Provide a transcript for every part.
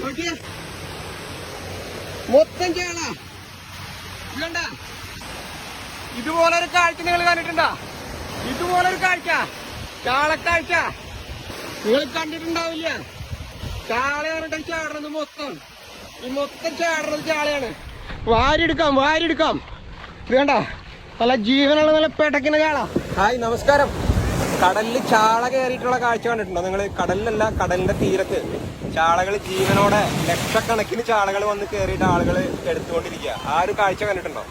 നോക്കിയേ, മൊത്തം ചാള. ഇതുണ്ട, ഇതുപോലൊരു കാഴ്ച നിങ്ങൾ കണ്ടിട്ടുണ്ടോ? ഇതുപോലൊരു കാഴ്ച, ചാളക്കാഴ്ച നിങ്ങൾ കണ്ടിട്ടുണ്ടാവില്ല. ചാളയാണ് ചാടുന്നത് മൊത്തം. ഈ മൊത്തം ചാടുന്നത് ചാളയാണ്. വാരിയെടുക്കാം, വാരിയെടുക്കാം. വേണ്ട, നല്ല ജീവനുള്ള നല്ല പെടക്കുന്ന ചാള. ഹായ്, നമസ്കാരം. കടലിൽ ചാള കയറിയിട്ടുള്ള കാഴ്ച കണ്ടിട്ടുണ്ടോ നിങ്ങൾ? കടലിലല്ല, കടലിന്റെ തീരത്ത് ചാളകൾ ജീവനോടെ ലക്ഷക്കണക്കിന് ചാളകൾ വന്ന് കയറിയിട്ട് ആളുകൾ എടുത്തുകൊണ്ടിരിക്കുക. ആ ഒരു കാഴ്ച കണ്ടിട്ടുണ്ടോ?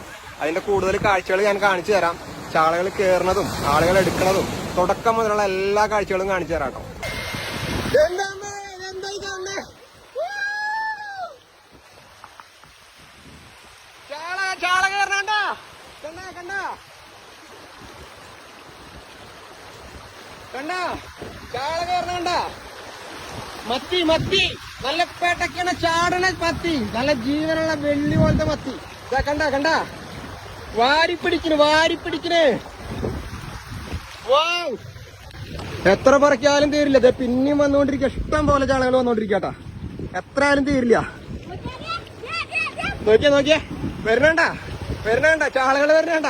അതിന്റെ കൂടുതൽ കാഴ്ചകൾ ഞാൻ കാണിച്ചു തരാം. ചാളകൾ കയറുന്നതും ആളുകൾ എടുക്കുന്നതും തുടക്കം മുതലുള്ള എല്ലാ കാഴ്ചകളും കാണിച്ചു തരാം കേട്ടോ. ചാള കയറണ കണ്ട കണ്ട കണ്ട, ചാള കയറണ. മത്തി മത്തി നല്ല പേട്ടക്കണ ചാടണ മത്തി, നല്ല ജീവനുള്ള വെള്ളി പോലത്തെ മത്തി. കണ്ട കണ്ട, വാരിപ്പിടിക്കണ് വാരിപ്പിടിക്കണ്. വാവ്, എത്ര പറക്കാലും തീരില്ല. ഇത് പിന്നെയും വന്നുകൊണ്ടിരിക്കുക. ഇഷ്ടം പോലെ ചാളകൾ വന്നോണ്ടിരിക്കട്ടാ. എത്ര ആയാലും തീരില്ല. നോക്കിയേ നോക്കിയേ, വരണണ്ട വരണണ്ട, ചാളകൾ വരണണ്ട.